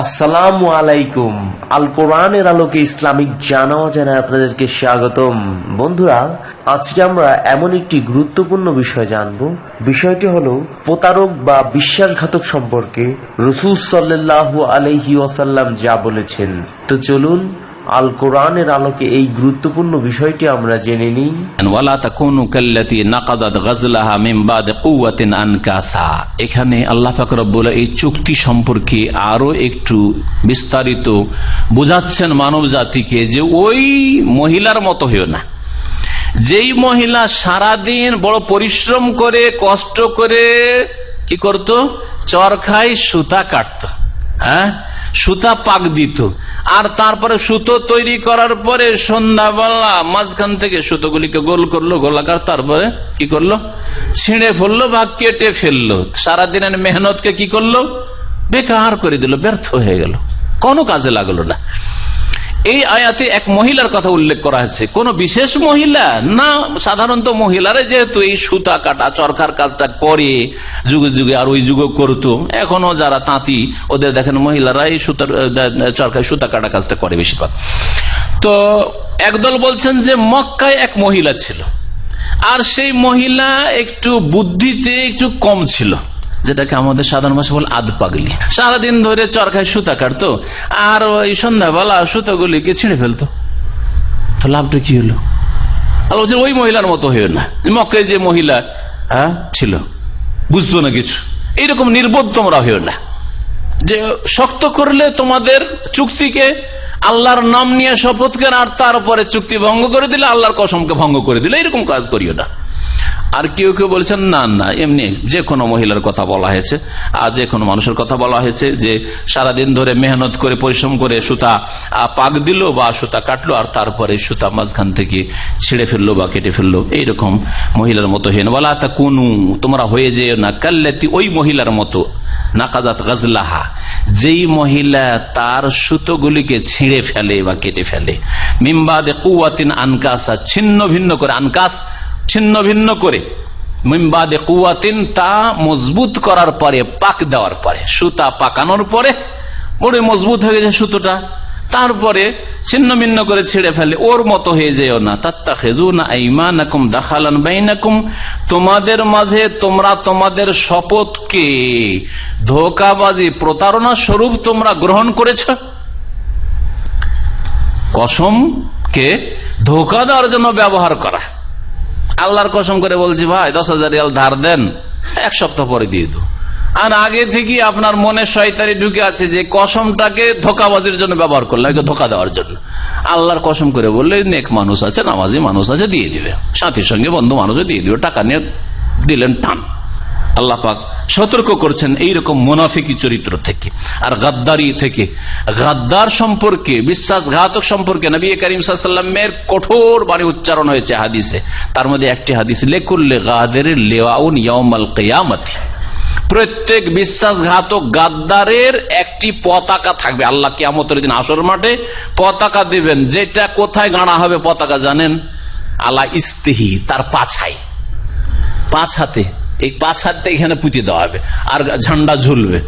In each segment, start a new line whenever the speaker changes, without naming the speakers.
আসসালামু আলাইকুম। আল কোরআনের আলোকে ইসলামিক জানা অজানায় আপনাদেরকে স্বাগতম। বন্ধুরা, আজকে আমরা এমন একটি গুরুত্বপূর্ণ বিষয় জানবো। বিষয়টি হলো প্রতারক বা বিশ্বাসঘাতক সম্পর্কে রাসূল সাল্লাল্লাহু আলাইহি ওয়াসাল্লাম যা বলেছেন। তো চলুন আল কোরআনের আলোকে এই গুরুত্বপূর্ণ বিষয়টি আমরা জেনে নিই।
ওয়ালা তাকুনু কাল্লাতী নাকাদাত গাজলাহা মিন বাদি কুওয়াতিন আনকাসা। এখানে আল্লাহ পাক রব্বুল এই চুক্তি সম্পর্কে আরো একটু বিস্তারিত বোঝাচ্ছেন মানব জাতিকে যে ওই মহিলার মতো হইও না, যেই মহিলা সারাদিন বড় পরিশ্রম করে কষ্ট করে কি করত, চরখাই সুতা কাটত, সুতা পাক দিত, আর তারপরে সুতো তৈরি করার পরে সন্ধ্যাবেলা মাঝখান থেকে সুতোগুলিকে গোল করলো, গোলাকার, তারপরে কি করলো, ছিঁড়ে ফেললো বা কেটে ফেললো। সারাদিনের মেহনতকে কি করলো, বেকার করে দিল, ব্যর্থ হয়ে গেল, কোনো কাজে লাগলো না। এই আয়াতে এক মহিলার কথা উল্লেখ করা হচ্ছে, কোন বিশেষ মহিলা না, সাধারণত মহিলারা যেহেতু এই সুতা কাটা চরখার কাজটা করে যুগে যুগে, আর ওই যুগে করতো, এখনো যারা তাঁতি ওদের দেখেন মহিলারা এই সুতার চরখায় সুতা কাটা কাজটা করে বেশিরভাগ। তো একদল বলছেন যে মক্কায় এক মহিলা ছিল, আর সেই মহিলা একটু বুদ্ধিতে একটু কম ছিল, যেটাকে আমাদের সাধারণ ভাষা বলে আধ পাগলি। সারাদিন ধরে চরখায় সুতা কাটতো, আর ওই সন্ধ্যাবেলা সুতাগুলিকে ছিঁড়ে ফেলতো। তো লাভটা কি হলো? ওই মহিলার মতো হইও না, মক্কায় যে মহিলা ছিল, বুঝতো না কিছু, এইরকম নির্বোধ তোমরা হইও না, যে শক্ত করলে তোমাদের চুক্তিকে, আল্লাহর নাম নিয়ে শপথ করে, আর তারপরে চুক্তি ভঙ্গ করে দিলে, আল্লাহর কসমকে ভঙ্গ করে দিলে, এরকম কাজ করিও না। আর কেউ কেউ বলছেন না না, এমনি যে কোনো মহিলার কথা বলা হয়েছে, আর যে কোনো মানুষের কথা বলা হয়েছে, যে সারাদিন ধরে মেহনত করে পরিশ্রম করে সুতা পাক দিল বা সুতা কাটলো, আর তারপরে সুতা মাঝখান থেকে ছিঁড়ে ফেললো বা কেটে ফেললো, এইরকম মহিলার মতো হয়ে না। ওয়ালা তাকুনু, তোমরা হয়ে যেও না কাল্লাতী, ওই মহিলার মতো, নাকাদাত গাজলাহা, যেই মহিলা তার সুতোগুলিকে ছিঁড়ে ফেলে বা কেটে ফেলে, মিন বাদি কুওয়াতিন আনকাসা, ছিন্ন ভিন্ন করে, আনকাস ছিন্ন ভিন্ন করে, মিন বাদি কুওয়াতিন, তা মজবুত করার পরে, পাক দেওয়ার পরে, সুতা পাকানোর পরে বড় মজবুত হয়ে গেছে সুতোটা, তারপরে ছিন্ন ভিন্ন করে ছিঁড়ে ফেলে, ওর মতো হয়ে যেও না। তাত্তাখিযুনা আইমানাকুম দাখালান বাইনাকুম, তোমাদের মাঝে তোমরা তোমাদের শপথকে ধোঁকাবাজি, প্রতারণা স্বরূপ তোমরা গ্রহণ করেছ। কসমকে ধোঁকা দেওয়ার জন্য ব্যবহার করা। আল্লাহর কসম করে বলছি ভাই 10,000 রিয়াল ধার দেন, এক সপ্তাহ পরে দিয়ে দো, আর আগে থেকে আপনার মনে শয়তানি ঢুকে আছে যে কসমটাকে ধোঁকাবাজির জন্য ব্যবহার করলাম, ধোঁকা দেওয়ার জন্য। আল্লাহর কসম করে বললে নেক মানুষ আছে, নামাজি মানুষ আছে, দিয়ে দিবে, সাথীর সঙ্গে বন্ধু মানুষও দিয়ে দিবে, টাকা নিয়ে দিলেন টান। আল্লাহ পাক সতর্ক করছেন এইরকম মুনাফিকি চরিত্র থেকে আর গাদ্দারি থেকে। গাদ্দার সম্পর্কে, বিশ্বাসঘাতক সম্পর্কে নবী করিম সাল্লাল্লাহু আলাইহি ওয়াসাল্লামের কঠোর বাণী উচ্চারণ হয়েছে হাদিসে। তার মধ্যে একটি হাদিস, লিকুল্লি গাদিরিন লিওয়াউন ইয়াউমাল কিয়ামতি, প্রত্যেক বিশ্বাসঘাতক গাদ্দারের একটি পতাকা থাকবে। আল্লাহ কিয়ামতের দিন হাসর মাঠে পতাকা দিবেন, যেটা কোথায় গাড়া হবে পতাকা জানেন? আলা ইস্তিহি, তার পাছায়, পাছাতে, এই পাঁচ হাতটা এখানে পুঁতে দেওয়া হবে, আর ঝান্ডা ঝুলবে,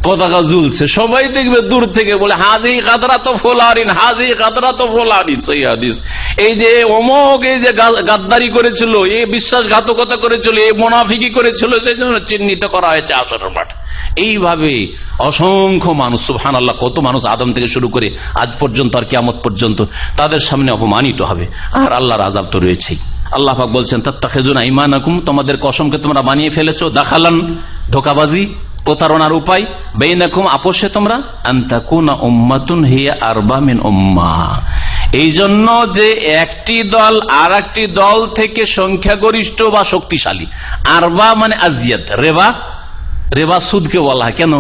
পতাকা ঝুলছে, সবাই দেখবে দূর থেকে, বলে হাজি কাদরা তো ফোলারিন, হাজি কাদরা তো ফোলারিন। সেই হাদিস, এই যে অমুক, এই যে গাদ্দারি করেছিল, এই বিশ্বাসঘাতকতা করেছিল, এই মুনাফিকি করেছিল, সেই জন্য চিহ্নিত করা হয়েছে আসরের মাঠ। এইভাবে অসংখ্য মানুষ, সুবহানাল্লাহ, কত মানুষ আদম থেকে শুরু করে আজ পর্যন্ত আর কিয়ামত পর্যন্ত তাদের সামনে অপমানিত হবে, আর আল্লাহর আযাব তো রয়েছেই। আল্লাহ পাক বলছেন তাত্তাখিযুনা আইমানাকুম, তোমাদের কসমকে তোমরা বানিয়ে ফেলেছো, দাখালান, ধোঁকাবাজি, প্রতারণার উপায়, বাইনাকুম, আপোষে তোমরা, আন তাকুনা উম্মাতুন হিয়া আরবা মিন উম্মাহ, এই জন্য যে একটি দল আর একটি দল থেকে সংখ্যাগরিষ্ঠ বা শক্তিশালী। আরবা মানে আজিয়াত, রেবা, রেবা সুদকে বলা হয়, কেন?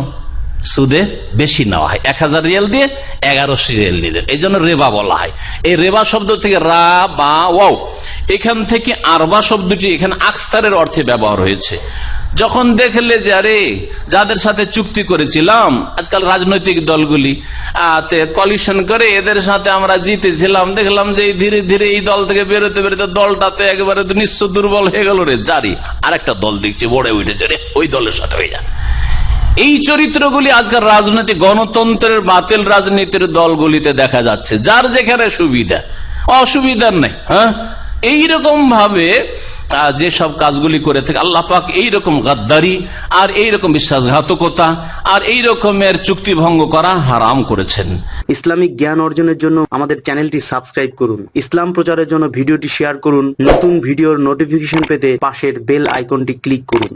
সুদে বেশি নেওয়া হয়, 1000 রিয়াল দিয়ে 1100 রিয়াল নিলেন, এই জন্য রেবা বলা হয়। এই রেবা শব্দ থেকে রা বা ওয়াও, এখান থেকে আরবা শব্দটি এখানে আকসারের অর্থে ব্যবহার হয়েছে। যখন দেখলে যে আরে যাদের সাথে চুক্তি করেছিলাম, আজকাল রাজনৈতিক দলগুলি কলিশন করে এদের সাথে আমরা জিতেছিলাম, দেখলাম যে ধীরে ধীরে এই দল থেকে বেরোতে বেরোতে দলটা তো একেবারে নিঃস্ব দুর্বল হয়ে গেল রে, জারি আরেকটা দল দেখছি বড়ে উঠেছে রে, ওই দলের সাথে হয়ে যান। এই চরিত্রগুলি আজকাল রাজনৈতিক গণতন্ত্রের বাতিল রাজনীতির দলগুলিতে দেখা যাচ্ছে, যার যেখানে সুবিধা, অসুবিধার নেই। হ্যাঁ, এইরকম ভাবে যেসব কাজগুলি করে থাকে আল্লাহ পাক এইরকম গাদ্দারি আর এইরকম বিশ্বাসঘাতকতা আর এই রকমের চুক্তি ভঙ্গ করা হারাম করেছেন।
ইসলামিক জ্ঞান অর্জনের জন্য আমাদের চ্যানেলটি সাবস্ক্রাইব করুন, ইসলাম প্রচারের জন্য ভিডিওটি শেয়ার করুন, নতুন ভিডিওর নোটিফিকেশন পেতে পাশের বেল আইকনটি ক্লিক করুন।